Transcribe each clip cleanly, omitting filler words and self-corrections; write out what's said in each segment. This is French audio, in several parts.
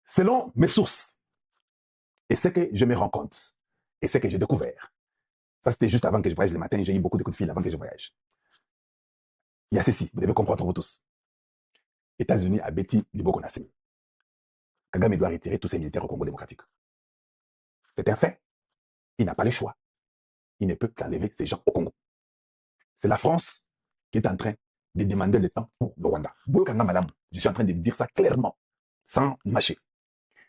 Selon mes sources, et ce que je me rends compte, et ce que j'ai découvert, ça c'était juste avant que je voyage le matin, j'ai eu beaucoup de coups de fil avant que je voyage. Il y a ceci, vous devez comprendre vous tous. États-Unis a bêti Libo Nassé. Kagame doit retirer tous ses militaires au Congo démocratique. C'est un fait. Il n'a pas le choix. Il ne peut qu'enlever ces gens au Congo. C'est la France qui est en train de demander le temps pour le Rwanda. Je suis en train de dire ça clairement, sans mâcher.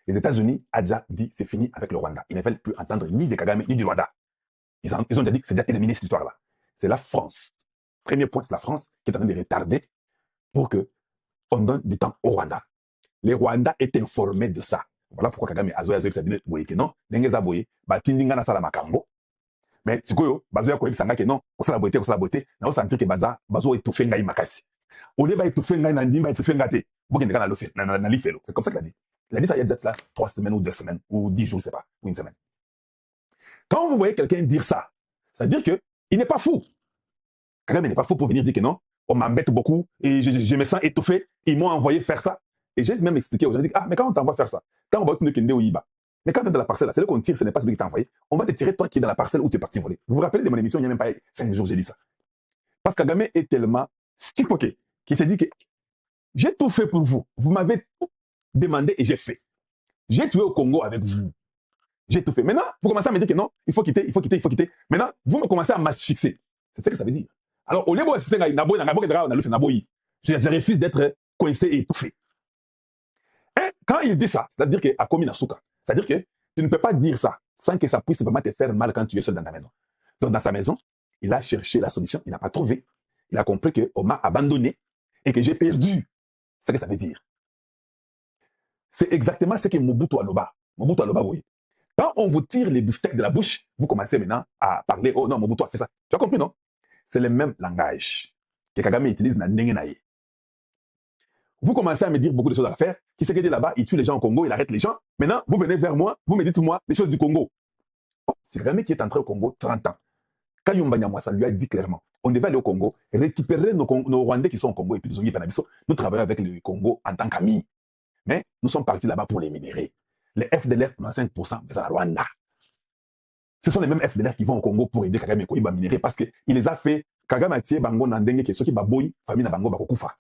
Les États-Unis ont déjà dit c'est fini avec le Rwanda. Ils ne veulent plus entendre ni de Kagame ni du Rwanda. Ils ont déjà dit que c'est déjà terminé cette histoire-là. C'est la France. Premier point, c'est la France qui est en train de retarder pour qu'on donne du temps au Rwanda. Les Rwandais est informé de ça. Voilà pourquoi Kagame a zoé ça dit que non, n'engeza boye, batindinga na sala makambo. Mais sikoyo, bazoya ko ebisanga que non, osala bote, na osantir que bazo étouffer ngai makasi. Au lieu ba étouffer ngai na ndimba étouffer ngate, bokende kana lofe na lifelo. C'est comme ça qu'il a dit. Il a dit ça il y a déjà 3 semaines ou 2 semaines ou 10 jours, je sais pas, ou une semaine. Quand vous voyez quelqu'un dire ça, ça veut dire que il n'est pas fou. Kagame n'est pas fou pour venir dire que non, on m'embête beaucoup et je me sens étouffé, ils m'ont envoyé faire ça. Et j'ai même expliqué aux gens, ah, mais quand on t'envoie faire ça, quand on va te kende au Iba, mais quand tu es dans la parcelle, c'est là qu'on tire, ce n'est pas celui qui t'a envoyé. On va te tirer toi qui es dans la parcelle où tu es parti voler. Vous vous rappelez de mon émission, il n'y a même pas 5 jours, j'ai dit ça. Parce que Kagame est tellement stipoqué qu'il s'est dit que j'ai tout fait pour vous. Vous m'avez tout demandé et j'ai fait. J'ai tué au Congo avec vous. J'ai tout fait. Maintenant, vous commencez à me dire que non, il faut quitter, il faut quitter, il faut quitter. Maintenant, vous me commencez à m'asphyxier. C'est ce que ça veut dire. Alors, au lieu de je refuse d'être coincé et étouffé. Et quand il dit ça, c'est-à-dire qu'il a commis un souka. C'est-à-dire que tu ne peux pas dire ça sans que ça puisse vraiment te faire mal quand tu es seul dans ta maison. Donc, dans sa maison, il a cherché la solution, il n'a pas trouvé. Il a compris qu'on m'a abandonné et que j'ai perdu. C'est ce que ça veut dire. C'est exactement ce que Mobutu Aloba. Mobutu Aloba, oui. Quand on vous tire les beefsteaks de la bouche, vous commencez maintenant à parler, oh non, Mobutu a fait ça. Tu as compris, non? C'est le même langage que Kagame utilise dans Nengenaye. Vous commencez à me dire beaucoup de choses à faire. Qui c'est qui est là-bas, il tue les gens au Congo, il arrête les gens. Maintenant, vous venez vers moi, vous me dites moi les choses du Congo. Oh, c'est Kagame qui est entré au Congo 30 ans. Quand Yumba Nyamwasa lui a dit clairement, on devait aller au Congo, récupérer nos Rwandais qui sont au Congo et puis nous travaillons avec le Congo en tant qu'amis. Mais nous sommes partis là-bas pour les minerais. Les FDLR, 95%, c'est à Rwanda. Ce sont les mêmes FDLR qui vont au Congo pour aider Kagame Koiba minerais parce qu'il les a fait. Kagame a tiré Bango Nandenge, qui est ceux qui baboy, famille na Bango Bakokufa.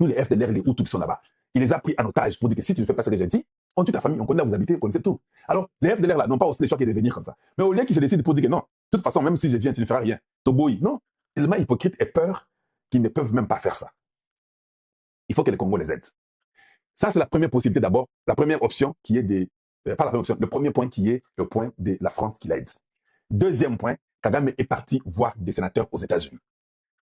Nous, les FDLR, les Hutus qui sont là-bas, il les a pris en otage pour dire que si tu ne fais pas ce que j'ai dit, on tue ta famille, on connaît là où vous habitez, on connaissait tout. Alors, les FDLR là n'ont pas aussi le choix de venir comme ça. Mais au lieu qu'ils se décident pour dire que non, de toute façon, même si je viens, tu ne feras rien. Toboy, non, tellement hypocrite et peur qu'ils ne peuvent même pas faire ça. Il faut que le Congo les aide. Ça, c'est la première possibilité d'abord, la première option qui est des. Pas la première option, le premier point qui est le point de la France qui l'aide. Deuxième point, Kagame est parti voir des sénateurs aux États-Unis.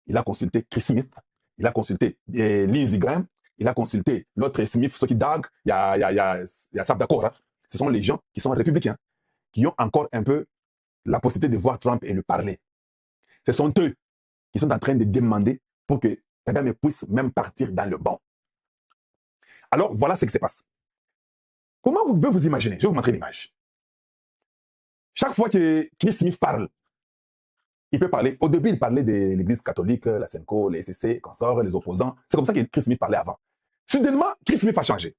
Il a consulté Chris Smith, il a consulté Lindsey Graham, il a consulté l'autre Smith, ceux qui Dag, il y a Sab d'accord. Hein. Ce sont les gens qui sont républicains, qui ont encore un peu la possibilité de voir Trump et lui parler. Ce sont eux qui sont en train de demander pour que Kagame puisse même partir dans le banc. Alors, voilà ce qui se passe. Comment vous pouvez vous imaginer? Je vais vous montrer l'image. Chaque fois que Chris Smith parle, il peut parler. Au début, il parlait de l'église catholique, la Senko, les SCC, consorts, les opposants. C'est comme ça que Chris Smith parlait avant. Soudainement, Chris Smith a changé.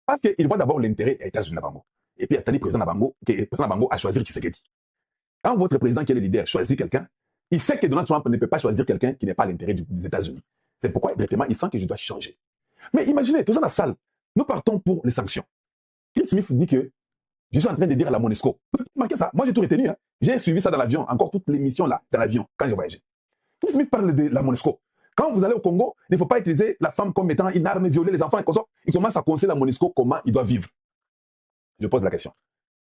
Parce qu'il voit d'abord l'intérêt des États-Unis Nabango. Et puis, il y a le président Nabango, que le président Nabango a choisi Tshisekedi. Quand votre président qui est le leader choisit quelqu'un, il sait que Donald Trump ne peut pas choisir quelqu'un qui n'est pas à l'intérêt des États-Unis. C'est pourquoi, directement, il sent que je dois changer. Mais imaginez, tous dans la salle, nous partons pour les sanctions. Chris Smith dit que je suis en train de dire à la MONUSCO. Marquez ça. Moi, j'ai tout retenu. Hein. J'ai suivi ça dans l'avion, encore toutes les missions là, dans l'avion, quand j'ai voyagé. Chris Smith parle de la MONUSCO. Quand vous allez au Congo, il ne faut pas utiliser la femme comme étant une arme, violer les enfants et comme ça. Il commence à conseiller la MONUSCO comment il doit vivre. Je pose la question.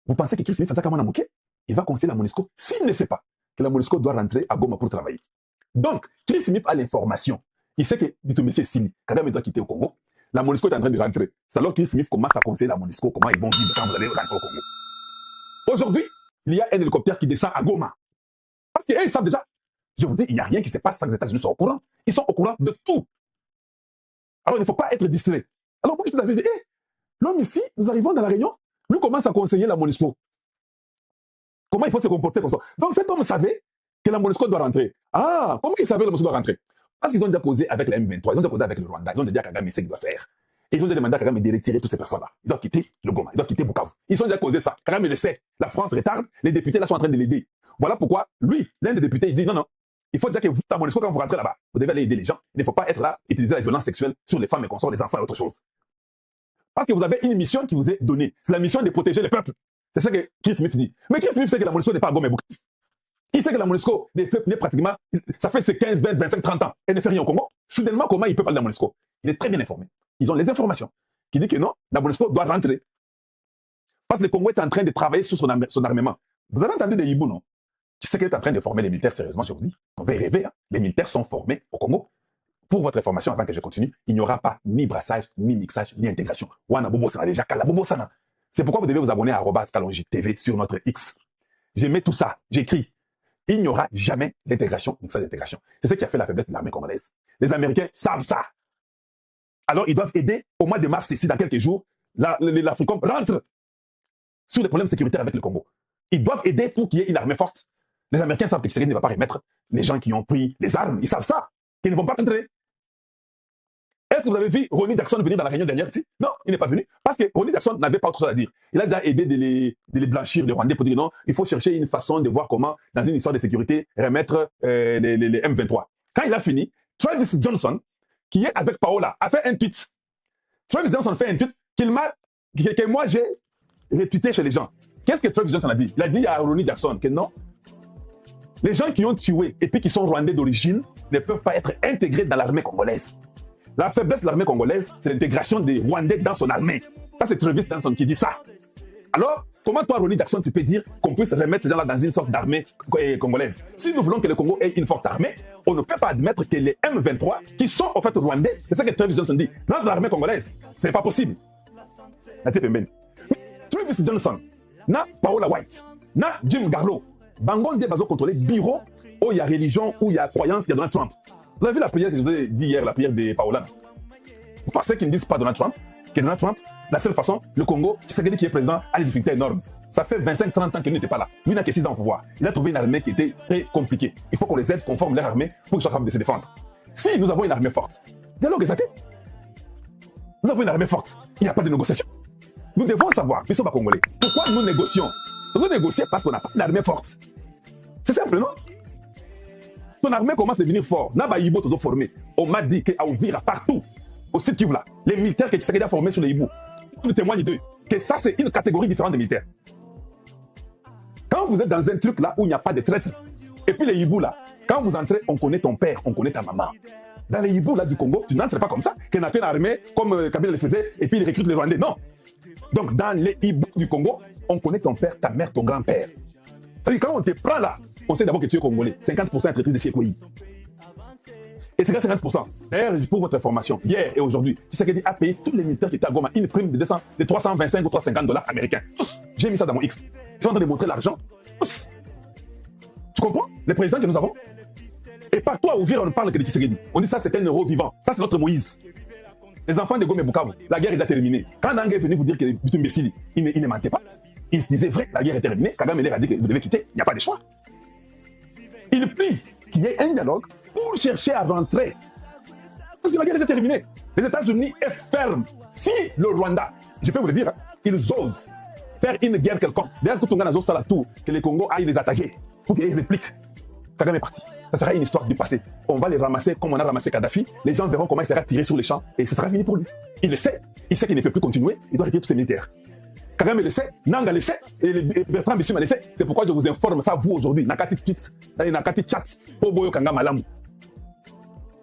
Vous pensez que Chris Smith fait ça comme on a moqué? Il va conseiller la MONUSCO s'il ne sait pas que la MONUSCO doit rentrer à Goma pour travailler. Donc, Chris Smith a l'information. Il sait que Bitumé Sini, Kagame doit quitter au Congo. La MONUSCO est en train de rentrer. C'est alors que Chris Smith commence à conseiller la MONUSCO comment ils vont vivre quand vous allez rentrer au Congo. Aujourd'hui, il y a un hélicoptère qui descend à Goma. Parce qu'eux, ils savent déjà. Je vous dis, il n'y a rien qui se passe sans que les États-Unis soient au courant. Ils sont au courant de tout. Alors, il ne faut pas être distrait. Alors, moi, je te dis, l'homme ici, nous arrivons dans la réunion, lui commence à conseiller la MONUSCO. Comment il faut se comporter comme ça. Donc, cet homme savait que la MONUSCO doit rentrer. Ah, comment il savait que la MONUSCO doit rentrer? Parce qu'ils ont déjà causé avec la M23, ils ont déjà causé avec le Rwanda, ils ont déjà dit à Kagame ce qu'il doit faire. Et ils ont déjà demandé à Kagame de retirer toutes ces personnes-là. Ils doivent quitter le Goma, ils doivent quitter Bukavu. Ils ont déjà causé ça. Kagame le sait. La France retarde, les députés là sont en train de l'aider. Voilà pourquoi, lui, l'un des députés, il dit non, il faut dire que vous, à MONUSCO, quand vous rentrez là-bas, vous devez aller aider les gens. Il ne faut pas être là, utiliser la violence sexuelle sur les femmes et consorts, les enfants et autre chose. Parce que vous avez une mission qui vous est donnée. C'est la mission de protéger le peuple. C'est ça que Chris Smith dit. Mais Chris Smith sait que la MONUSCO n'est pas à Goma et Bukavu. Il sait que la MONUSCO n'est pratiquement, ça fait ses 15, 20, 25, 30 ans. Elle ne fait rien au Congo. Soudainement, comment il peut parler de la MONUSCO? Il est très bien informé. Ils ont les informations qui disent que non, la MONUSCO doit rentrer. Parce que le Congo est en train de travailler sur son armement. Vous avez entendu des hiboux, non? Qui sait qu'il est en train de former les militaires sérieusement, je vous dis. On va y rêver. Hein. Les militaires sont formés au Congo. Pour votre information, avant que je continue, il n'y aura pas ni brassage, ni mixage, ni intégration. Wana Bobo Sana déjà, Kala Bobo Sana. C'est pourquoi vous devez vous abonner à @Kalonji TV sur notre X. J'ai mis tout ça, j'écris. Il n'y aura jamais d'intégration, mixage d'intégration. C'est ce qui a fait la faiblesse de l'armée congolaise. Les Américains savent ça. Alors, ils doivent aider au mois de mars, ici, dans quelques jours, l'Africom rentre sur les problèmes sécuritaires avec le Congo. Ils doivent aider pour qu'il y ait une armée forte. Les Américains savent que Tshisekedi ne va pas remettre les gens qui ont pris les armes. Ils savent ça, qu'ils ne vont pas rentrer. Est-ce que vous avez vu Ronnie Jackson venir dans la réunion dernière ici? Non, il n'est pas venu. Parce que Ronnie Jackson n'avait pas autre chose à dire. Il a déjà aidé de les blanchir, les Rwandais, pour dire non, il faut chercher une façon de voir comment, dans une histoire de sécurité, remettre les M23. Quand il a fini, Travis Johnson, qui est avec Paola, a fait un tweet. Travis Johnson fait un tweet que moi j'ai retweeté chez les gens. Qu'est-ce que Travis Johnson a dit? Il a dit à Ronnie Jackson que non, les gens qui ont tué et puis qui sont Rwandais d'origine ne peuvent pas être intégrés dans l'armée congolaise. La faiblesse de l'armée congolaise, c'est l'intégration des Rwandais dans son armée. Ça, c'est Travis Johnson qui dit ça. Alors, comment toi, Ronnie Jackson, tu peux dire qu'on puisse remettre ces gens-là dans une sorte d'armée congolaise? Si nous voulons que le Congo ait une forte armée, on ne peut pas admettre que les M23, qui sont en fait Rwandais, c'est ça que Travis Johnson dit, dans l'armée congolaise. C'est pas possible. Travis Johnson, na Paola White, na Jim Garlow, Bangon de Bazo contrôlé bureau où il y a religion, où il y a croyance, il y a Donald Trump. Vous avez vu la prière que je vous ai dit hier, la prière de Paola? Vous pensez qu'ils ne disent pas Donald Trump? Que Donald Trump, la seule façon, le Congo, Tshisekedi qui est président, a des difficultés énormes. Ça fait 25-30 ans qu'il n'était pas là. Lui n'a que 6 ans au pouvoir. Il a trouvé une armée qui était très compliquée. Il faut qu'on les aide, qu'on forme leur armée pour qu'ils soient capables de se défendre. Si nous avons une armée forte, dialogue est athée. Nous avons une armée forte. Il n'y a pas de négociation. Nous devons savoir, nous sommes Congolais, pourquoi nous négocions? Nous devons négocier parce qu'on n'a pas d'armée forte. C'est simple, non? Ton armée commence à devenir fort. Naba Ibo t'ont formé. On m'a dit qu'à Ouvira, partout, au sud Kivu là, les militaires qui Tshisekedi a formés sur les Ibo, nous témoignent d'eux que ça c'est une catégorie différente des militaires. Quand vous êtes dans un truc là où il n'y a pas de traître, et puis les Ibo là, quand vous entrez, on connaît ton père, on connaît ta maman. Dans les Ibo là du Congo, tu n'entres pas comme ça, qu'on a fait une armée comme Kabila le faisait, et puis il recrute les Rwandais. Non. Donc dans les Ibo du Congo, on connaît ton père, ta mère, ton grand-père. C'est-à-dire quand on te prend là, on sait d'abord que tu es Congolais. 50% entreprise de Fiekoui. Et c'est 50%. D'ailleurs, pour votre information, hier et aujourd'hui, Tshisekedi a payé tous les militaires qui étaient à Goma une prime de 325 ou 350 dollars américains. Tous. J'ai mis ça dans mon X. Ils sont en train de montrer l'argent. Tous. Tu comprends? Les présidents que nous avons. Et partout à Ouvir, on ne parle que de Tshisekedi. On dit ça, c'est un héros vivant. Ça, c'est notre Moïse. Les enfants de Goma et Bukavu, la guerre est déjà terminée. Quand Nanga est venu vous dire que Bitumbi Mbesili, il ne mentait pas. Il se disait vrai, la guerre est terminée. Kagame a dit que vous devez quitter. Il n'y a pas de choix. Il prie qu'il y ait un dialogue pour chercher à rentrer. Parce que la guerre est terminée. Les États-Unis est ferme. Si le Rwanda, je peux vous le dire, ils osent faire une guerre quelconque. D'ailleurs, quand on gagne la tour, que le Congo aille les attaquer pour qu'ils répliquent. Kagame est parti. Ça sera une histoire du passé. On va les ramasser comme on a ramassé Kadhafi. Les gens verront comment il sera tiré sur les champs et ce sera fini pour lui. Il le sait. Il sait qu'il ne peut plus continuer. Il doit retirer tous ses militaires. Kagame le sait, Nanga le sait, et Bertrand Bissuma le sait. C'est pourquoi je vous informe ça, vous, aujourd'hui. Nakati tweet, Nakati chat, Poboyo Kanga Malamu.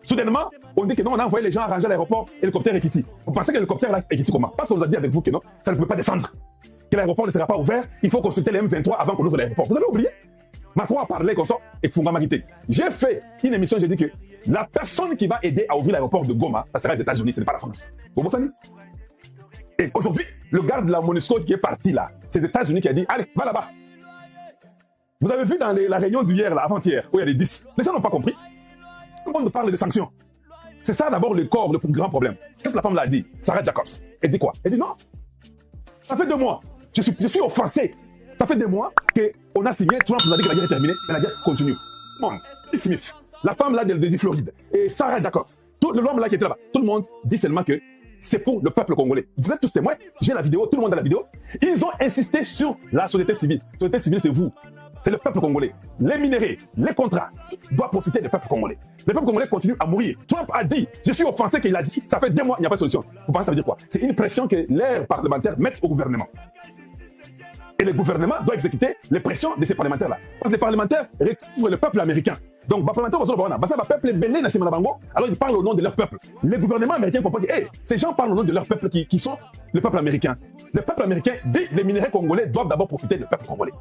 Soudainement, on dit que non, on a envoyé les gens arranger l'aéroport, hélicoptère Ekiti. Vous pensez que l'hélicoptère là, Ekiti comment? Parce qu'on nous a dit avec vous que non, ça ne pouvait pas descendre. Que l'aéroport ne sera pas ouvert, il faut consulter les M23 avant qu'on ouvre l'aéroport. Vous avez oublié? Macron a parlé comme ça et Funga Magité. J'ai fait une émission, j'ai dit que la personne qui va aider à ouvrir l'aéroport de Goma, ça sera les États-Unis, ce n'est pas la France. Vous comprenez? Et aujourd'hui, le garde de la MONUSCO qui est parti là, c'est les États-Unis qui a dit allez, va là-bas. Vous avez vu dans la réunion d'hier, avant-hier, où il y a les 10, les gens n'ont pas compris. Tout le monde parle de sanctions. C'est ça d'abord le corps, le plus grand problème. Qu'est-ce que la femme l'a dit? Sarah Jacobs. Elle dit quoi? Elle dit non. Ça fait 2 mois. Je suis offensé. Ça fait 2 mois qu'on a signé, Trump nous a dit que la guerre est terminée, mais la guerre continue. Monde, Smith, la femme là de Floride, et Sarah Jacobs, tout l'homme là qui était là-bas, tout le monde dit seulement que c'est pour le peuple congolais. Vous êtes tous témoins, j'ai la vidéo, tout le monde a la vidéo. Ils ont insisté sur la société civile. La société civile, c'est vous. C'est le peuple congolais. Les minéraux, les contrats, doivent profiter du peuple congolais. Le peuple congolais continue à mourir. Trump a dit, je suis offensé qu'il a dit, ça fait 2 mois, il n'y a pas de solution. Vous pensez que ça veut dire quoi? C'est une pression que les parlementaires mettent au gouvernement. Et le gouvernement doit exécuter les pressions de ces parlementaires-là. Parce que les parlementaires recouvrent le peuple américain. Donc, les parlementaires le peuple est belé dans ces alors ils parlent au nom de leur peuple. Les gouvernements américains comprennent que hey, ces gens parlent au nom de leur peuple qui sont le peuple américain. Le peuple américain dit les minéraux congolais doivent d'abord profiter du peuple congolais.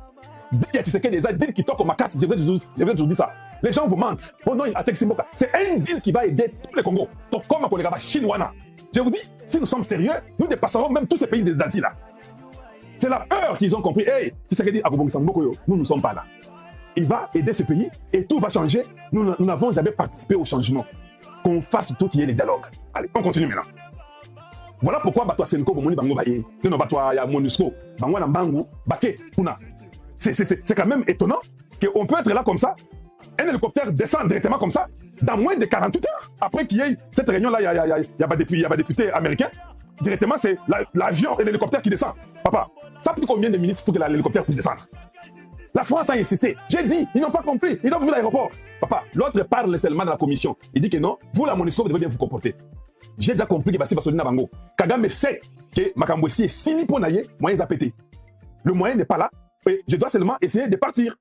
Dit qu'il y a Tshisekedi des dit qui toquent au macasse, je vais toujours dire ça. Les gens vous mentent. Bon, non, c'est un deal qui va aider tous les Congos. Donc, comme on les chinois. Je vous dis, si nous sommes sérieux, nous dépasserons même tous ces pays d'Asie là. C'est la peur qu'ils ont compris. Hey, Tshisekedi, nous ne sommes pas là. Il va aider ce pays et tout va changer. Nous n'avons jamais participé au changement. Qu'on fasse tout qui est les dialogues. Allez, on continue maintenant. Voilà pourquoi Batoa Senko, Bomoni Bango Baye, non, Batoa ya Monusco, Bango Nambangu, Bake, Kuna. C'est quand même étonnant qu'on peut être là comme ça. Un hélicoptère descend directement comme ça, dans moins de 48 heures. Après qu'il y ait cette réunion-là, il y a des députés américains. Directement, c'est l'avion et l'hélicoptère qui descend. Papa, ça a pris combien de minutes pour que l'hélicoptère puisse descendre? La France a insisté. J'ai dit, ils n'ont pas compris. Ils ont vu l'aéroport. Papa, l'autre parle seulement de la commission. Il dit que non, vous, la MONUSCO, vous devez bien vous comporter. J'ai déjà compris que Bassi Basolina Bango. Kagame sait que Makambouessi est sini pour naïe, moyen à péter. Le moyen n'est pas là. Et je dois seulement essayer de partir.